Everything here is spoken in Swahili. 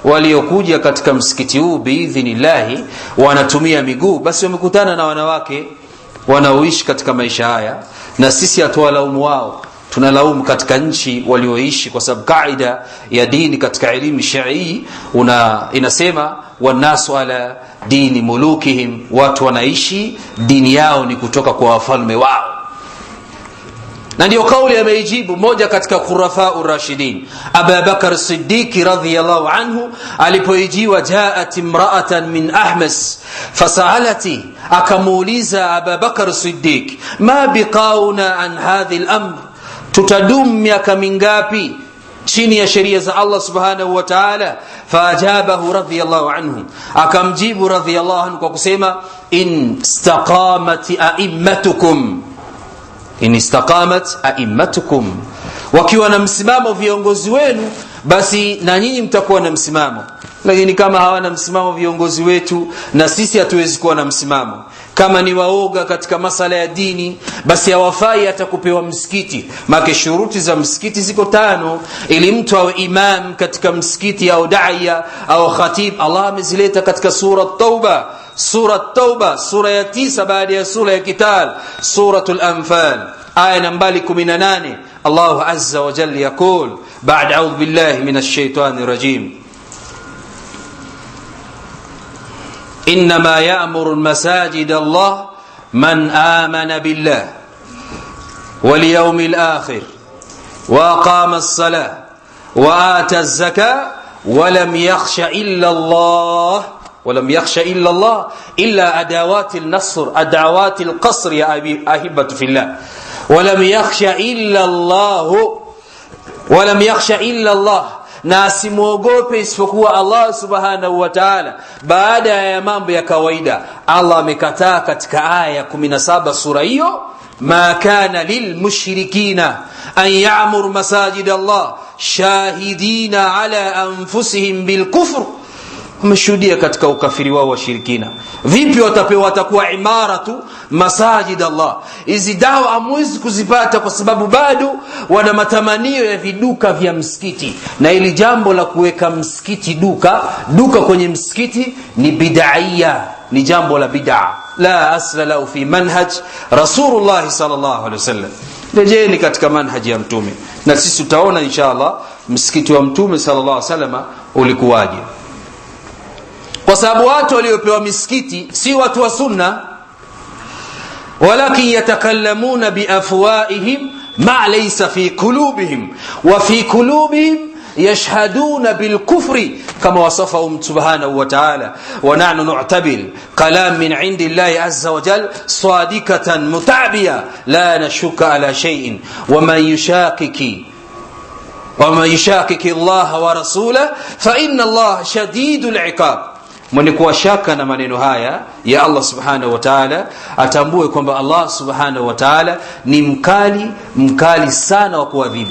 waliokuja katika msikiti huu biidhnillah wanatumia miguu, basi wamekutana na wanawake wanaoishi katika maisha haya, na sisi hatuwalaumu wao, tunalaumu katika nchi walioishi, kwa sababu kaida ya dini katika elimu sharii inasema wanasu ala dini mulukihim, watu wanaishi dini yao ni kutoka kwa wafalme wao. Na ndio kauli ameijibu moja katika khurafa urashidin Abu Bakar Siddiq radhiyallahu anhu alipoijiwa jaat imra'atan min Ahmas fasalati, akamuuliza Abu Bakar Siddiq, ma biqauna an hadhi al-amr, tutadum miaka mingapi chini ya sheria za Allah subhanahu wa ta'ala? Faajabahu radhiyallahu anhu, akamjibu radhiyallahu anhu kwa kusema in istaqamat a'immatukum, in istaqamat a'immatukum, wakiwa na msimamo viongozi wenu, basi na nyinyi mtakuwa na msimamo. Lakini kama hawana msimamo viongozi wetu, na sisi hatuwezi kuwa na msimamo. Kama ni waoga katika masala ya dini, basi hawafai hata kupewa msikiti. Maana shuruti za msikiti ziko 5 ili mtu awe imam katika msikiti au daia au khatib. Allah amezileta katika sura Tauba, sura ya 9 baada ya sura ya Kital, suratul Anfal aya nambari 18. Allah azza wa jalla yaqul ba'da a'udhu billahi minash shaitani rajim, إنما يأمر المساجد الله من آمن بالله واليوم الآخر وأقام الصلاة وآتى الزكاة ولم يخش إلا الله إلا أدوات النصر، أدوات القصر يا أحبة في الله. ولم يخش إلا الله na asimuogope isipokuwa Allah subhanahu wa ta'ala. Baada ya mambo ya kawaida, Allah amekataa katika aya 17 sura hiyo, ma kana lil mushrikina an ya'muru masajid Allah shahidina ala anfusihim bil kufr, wameshuhudia katika ukafiri wao washirikina. Vipi watakuwa imaratu masajid Allah? Hizi dawa hamwezi kuzipata kwa sababu bado wana matamanio ya viduka vya msikiti, na ili jambo la kuweka msikiti duka kwenye msikiti ni bid'ia, ni jambo la bid'a, la asla lahu fi manhaj Rasulullah sallallahu alaihi wasallam. Rejeni katika manhaji ya mtume, na sisi tutaona inshallah msikiti wa mtume sallallahu alaihi wasallam ulikuwaje. Kwa sababu watu waliopewa misikiti si watu wa sunna, walakin yatakallamuna biafwaihim ma laysa fi qulubihim wa fi qulubihim yashhaduna bil kufri kama wasafahum subhanahu wa ta'ala. Wa nahnu nu'tabil kalam min 'indi Allahi azza wa jalla sadikatan mutabiya la nashukka ala shay'in wa man yushaqiqi Allah wa rasulahu fa inna Allah shadidul 'iqab. Mwenye kuwa shaka na maneno haya ya Allah subhanahu wa ta'ala atambue kwamba Allah subhanahu wa ta'ala ni mkali sana wa kuadhibu.